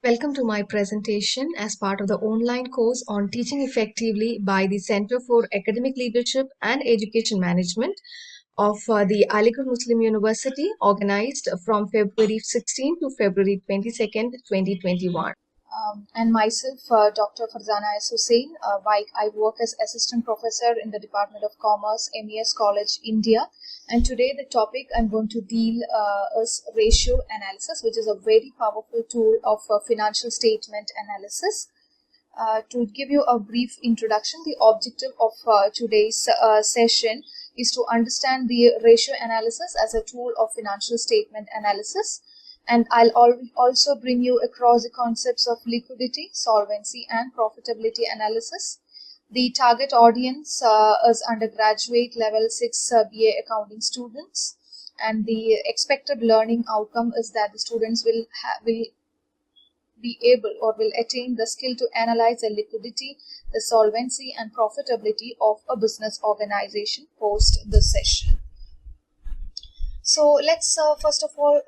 Welcome to my presentation as part of the online course on teaching effectively by the Center for Academic Leadership and Education Management of the Aligarh Muslim University, organized from February 16 to February 22nd, 2021. And myself, Dr. Farzana S. Hussain. I work as Assistant Professor in the Department of Commerce, MES College, India. And today the topic I'm going to deal is ratio analysis, which is a very powerful tool of financial statement analysis. To give you a brief introduction, the objective of today's session is to understand the ratio analysis as a tool of financial statement analysis. And I'll also bring you across the concepts of liquidity, solvency, and profitability analysis. The target audience is undergraduate level 6 BA accounting students, and the expected learning outcome is that the students will be able or will attain the skill to analyze the liquidity, the solvency, and profitability of a business organization post this session. So let's first of all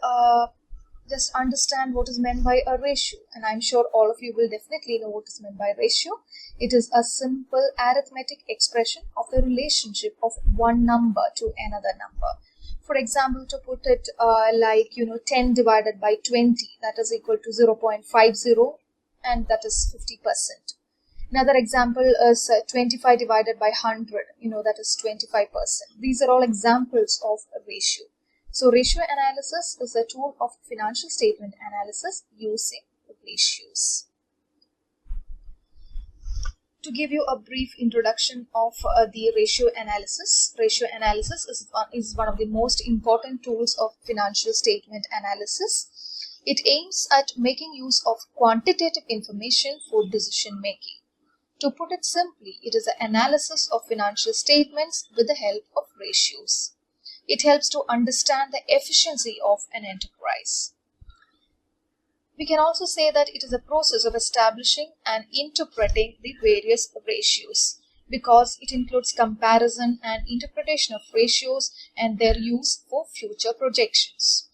just understand what is meant by a ratio, and I'm sure all of you will definitely know what is meant by ratio. It is a simple arithmetic expression of the relationship of one number to another number. For example, to put it 10 divided by 20, that is equal to 0.50, and that is 50%. Another example is 25 divided by 100, that is 25%. These are all examples of a ratio. So ratio analysis is a tool of financial statement analysis using ratios. To give you a brief introduction of the ratio analysis is one of the most important tools of financial statement analysis. It aims at making use of quantitative information for decision making. To put it simply, it is an analysis of financial statements with the help of ratios. It helps to understand the efficiency of an enterprise. We can also say that it is a process of establishing and interpreting the various ratios, because it includes comparison and interpretation of ratios and their use for future projections.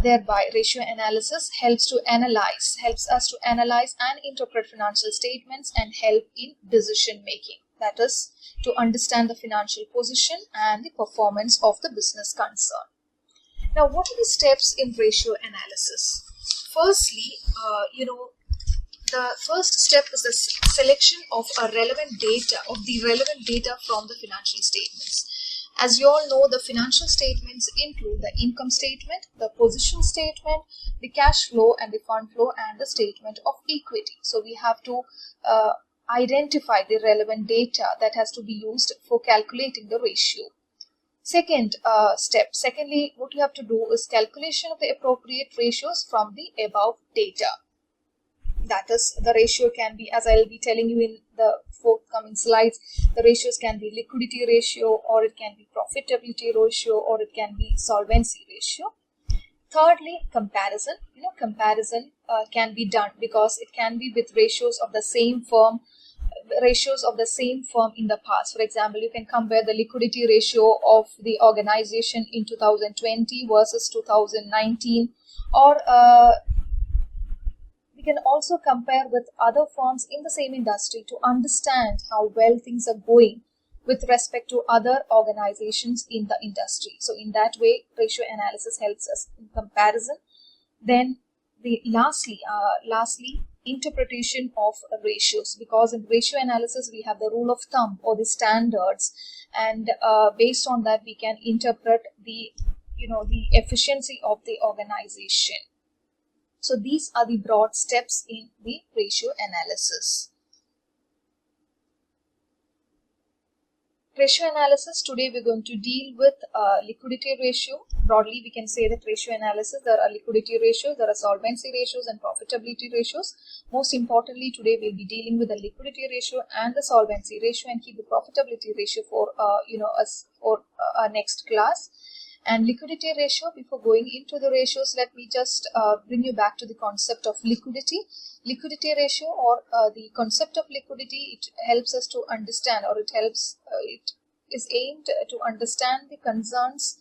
Thereby, ratio analysis helps us to analyze and interpret financial statements and help in decision making. That is, to understand the financial position and the performance of the business concern. Now, what are the steps in ratio analysis? Firstly, the first step is the selection of the relevant data from the financial statements. As you all know, the financial statements include the income statement, the position statement, the cash flow and the fund flow, and the statement of equity. So we have to identify the relevant data that has to be used for calculating the ratio. Secondly, what you have to do is calculation of the appropriate ratios from the above data. That is, the ratio can be, as I'll be telling you in the forthcoming slides, the ratios can be liquidity ratio, or it can be profitability ratio, or it can be solvency ratio. Thirdly, comparison. Comparison can be done because it can be with ratios of the same firm in the past. For example, you can compare the liquidity ratio of the organization in 2020 versus 2019, or we can also compare with other firms in the same industry to understand how well things are going with respect to other organizations in the industry. So in that way, ratio analysis helps us in comparison. Then lastly, interpretation of ratios, because in ratio analysis we have the rule of thumb or the standards, and based on that we can interpret the efficiency of the organization. So these are the broad steps in the ratio analysis. Ratio analysis, today we're going to deal with liquidity ratio. Broadly, we can say that ratio analysis, there are liquidity ratios, there are solvency ratios, and profitability ratios. Most importantly, today we'll be dealing with the liquidity ratio and the solvency ratio, and keep the profitability ratio for our next class. And liquidity ratio, before going into the ratios, let me just bring you back to the concept of liquidity. Liquidity ratio, or the concept of liquidity, it helps us to understand, or it is aimed to understand the concerns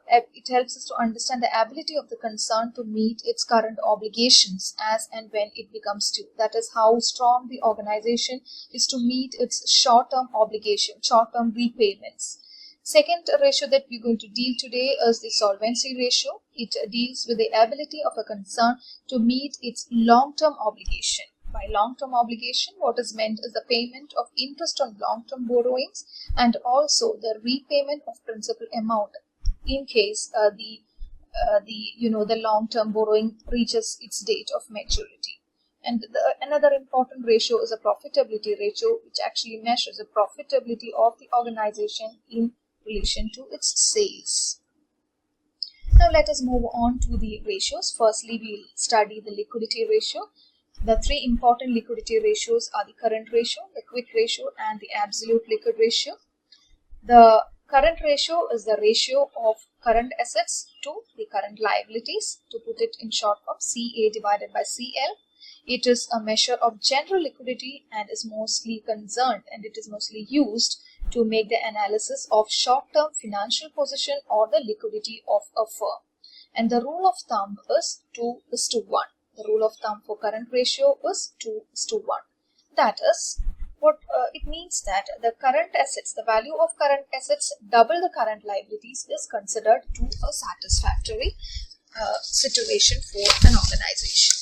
it helps us to understand the ability of the concern to meet its current obligations as and when it becomes due. That is how strong the organization is to meet its short-term obligation, short-term repayments. Second ratio that we're going to deal today is the solvency ratio. It deals with the ability of a concern to meet its long-term obligation. By long-term obligation, what is meant is the payment of interest on long-term borrowings and also the repayment of principal amount in case the long-term borrowing reaches its date of maturity. And another important ratio is a profitability ratio, which actually measures the profitability of the organization in relation to its sales. Now let us move on to the ratios. Firstly, we'll study the liquidity ratio. The three important liquidity ratios are the current ratio, the quick ratio, and the absolute liquid ratio. The current ratio is the ratio of current assets to the current liabilities. To put it in short form, CA divided by CL. It is a measure of general liquidity and is mostly used to make the analysis of short-term financial position or the liquidity of a firm. And the rule of thumb is 2:1. The rule of thumb for current ratio is 2:1. That is, what it means that the current assets, the value of current assets double the current liabilities is considered to a satisfactory situation for an organization.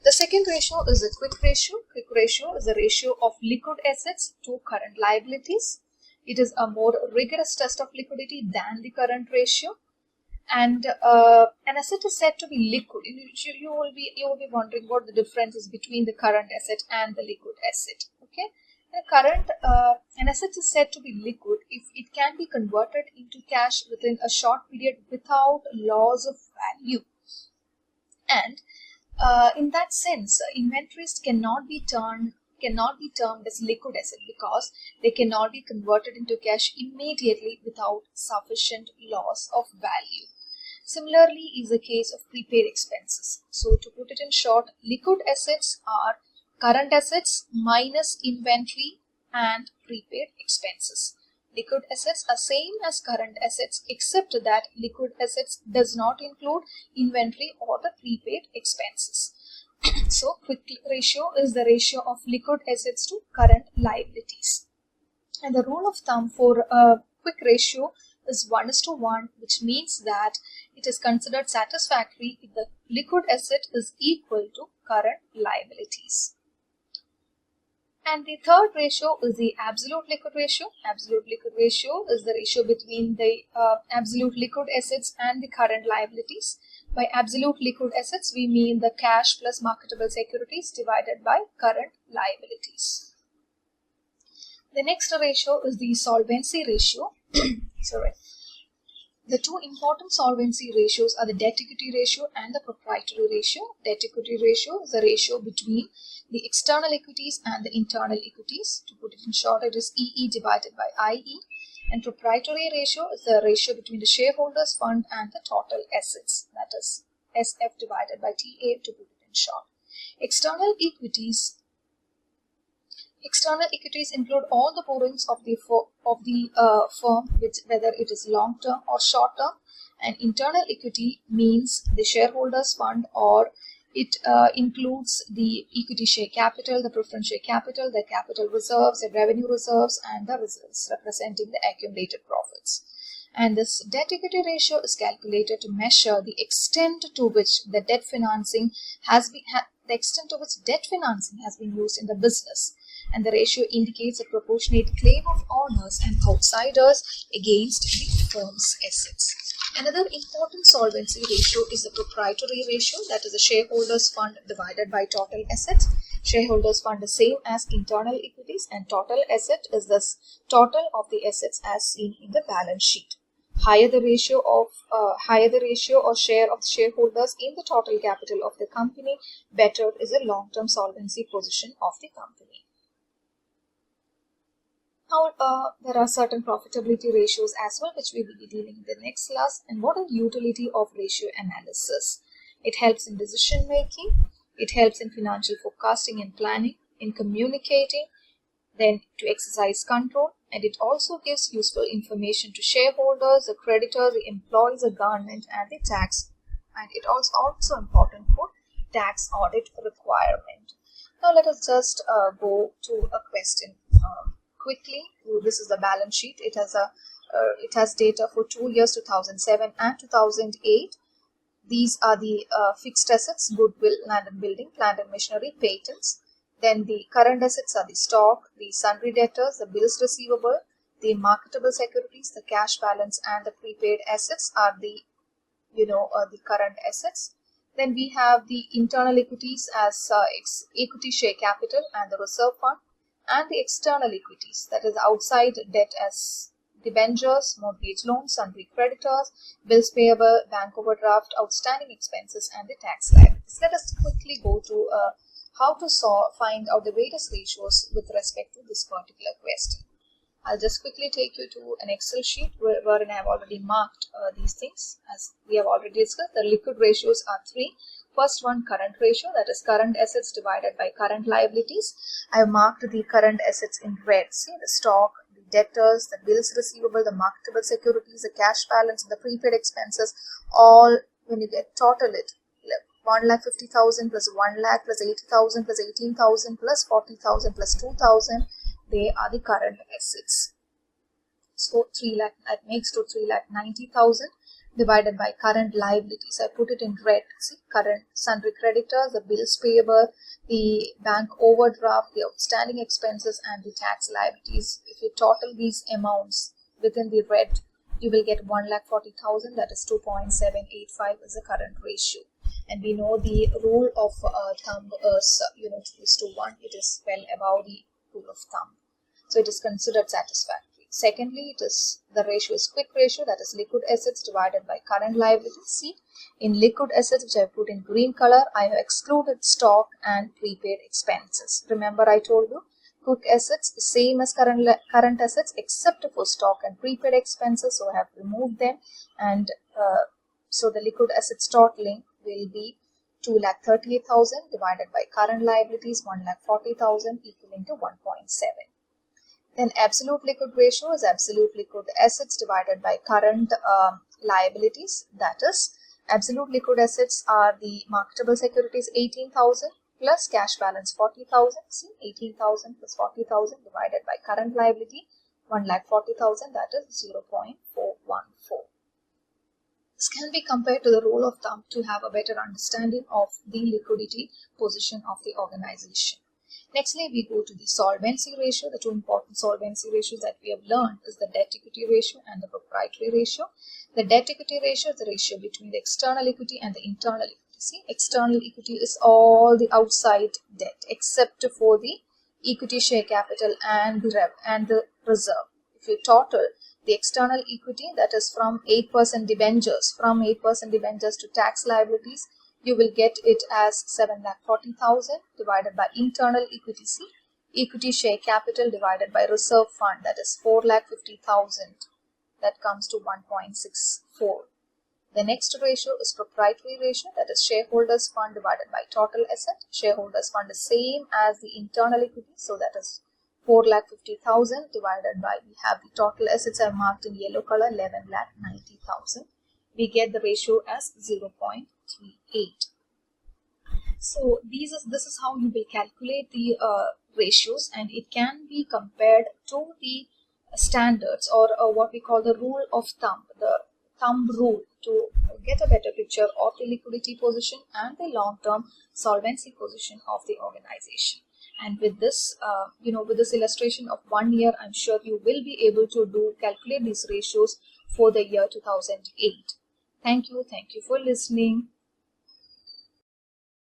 The second ratio is the quick ratio. Quick ratio is the ratio of liquid assets to current liabilities. It is a more rigorous test of liquidity than the current ratio. And an asset is said to be liquid. You will be wondering what the difference is between the current asset and the liquid asset. Okay, an asset is said to be liquid if it can be converted into cash within a short period without loss of value. And in that sense, inventories cannot be termed as liquid asset because they cannot be converted into cash immediately without sufficient loss of value. Similarly is the case of prepaid expenses. So to put it in short, liquid assets are current assets minus inventory and prepaid expenses. Liquid assets are same as current assets except that liquid assets does not include inventory or the prepaid expenses. So quick ratio is the ratio of liquid assets to current liabilities. And the rule of thumb for a quick ratio is 1:1, which means that it is considered satisfactory if the liquid asset is equal to current liabilities. And the third ratio is the absolute liquid ratio. Absolute liquid ratio is the ratio between the absolute liquid assets and the current liabilities. By absolute liquid assets, we mean the cash plus marketable securities divided by current liabilities. The next ratio is the solvency ratio. Sorry. The two important solvency ratios are the debt-equity ratio and the proprietary ratio. Debt-equity ratio is the ratio between the external equities and the internal equities. To put it in short, it is EE divided by IE. And proprietary ratio is the ratio between the shareholders' fund and the total assets. That is SF divided by TA, to put it in short. External equities include all the borrowings of the firm, whether it is long-term or short-term. And internal equity means the shareholders' fund, or it includes the equity share capital, the preference share capital, the capital reserves, the revenue reserves, and the reserves representing the accumulated profits. And this debt-equity ratio is calculated to measure the extent to which the debt financing has been used in the business. And the ratio indicates a proportionate claim of owners and outsiders against the firm's assets. Another important solvency ratio is the proprietary ratio, that is the shareholders' fund divided by total assets. Shareholders' fund is same as internal equities, and total asset is the total of the assets as seen in the balance sheet. Higher the ratio or share of the shareholders in the total capital of the company, better is the long-term solvency position of the company. Now, there are certain profitability ratios as well, which we will be dealing in the next class. And what is utility of ratio analysis? It helps in decision making, it helps in financial forecasting and planning, in communicating, then to exercise control, and it also gives useful information to shareholders, the creditor, the employees, the government, and the tax. And it also important for tax audit requirement. Now let us just go to a question quickly. This is the balance sheet. It has data for 2 years, 2007 and 2008. These are the fixed assets, goodwill, land and building, plant and machinery, patents. Then the current assets are the stock, the sundry debtors, the bills receivable, the marketable securities, the cash balance, and the prepaid assets are the the current assets. Then we have the internal equities as equity share capital and the reserve fund, and the external equities, that is outside debt as debentures, mortgage loans, sundry creditors, bills payable, bank overdraft, outstanding expenses, and the tax liabilities. Let us quickly go to how to find out the various ratios with respect to this particular question. I'll just quickly take you to an Excel sheet wherein I have already marked these things. As we have already discussed, the liquid ratios are three. First one, current ratio, that is current assets divided by current liabilities. I have marked the current assets in red. See, the stock, the debtors, the bills receivable, the marketable securities, the cash balance, the prepaid expenses, all when you get total it, 1,50,000 plus 1 lakh plus 80,000 plus 18,000 plus 40,000 plus 2,000. They are the current assets. So 3 lakh, that makes to 3,90,000 divided by current liabilities. I put it in red. See, current sundry creditors, the bills payable, the bank overdraft, the outstanding expenses, and the tax liabilities. If you total these amounts within the red, you will get 1,40,000. That is 2.785 is the current ratio. And we know the rule of thumb is 2:1. It is well above the rule of thumb. So it is considered satisfactory. Secondly, the ratio is quick ratio, that is liquid assets divided by current liabilities. See, in liquid assets, which I put in green color, I have excluded stock and prepaid expenses. Remember I told you, quick assets the same as current assets except for stock and prepaid expenses, so I have removed them, and so the liquid assets totaling will be 2,38,000 divided by current liabilities 1,40,000 equaling to 1.7. Then absolute liquid ratio is absolute liquid assets divided by current liabilities. That is, absolute liquid assets are the marketable securities 18,000 plus cash balance 40,000. See, 18,000 plus 40,000 divided by current liability 1,40,000, that is 0.414. This can be compared to the rule of thumb to have a better understanding of the liquidity position of the organization. Nextly, we go to the solvency ratio. The two important solvency ratios that we have learned is the debt equity ratio and the proprietary ratio. The debt equity ratio is the ratio between the external equity and the internal equity. See, external equity is all the outside debt except for the equity share capital and the reserve. If you total the external equity, that is from 8% debentures, to tax liabilities, you will get it as 7,40,000 divided by internal equity. See, equity share capital divided by reserve fund, that is 4,50,000. That comes to 1.64. The next ratio is proprietary ratio, that is shareholders fund divided by total asset. Shareholders fund is same as the internal equity, so that is 4,50,000 divided by, we have the total assets are marked in yellow color, 11,90,000. We get the ratio as 0.38. So this is how you will calculate the ratios, and it can be compared to the standards or what we call the rule of thumb, the thumb rule, to get a better picture of the liquidity position and the long-term solvency position of the organization. And with this, with this illustration of 1 year, I'm sure you will be able to calculate these ratios for the year 2008. Thank you for listening.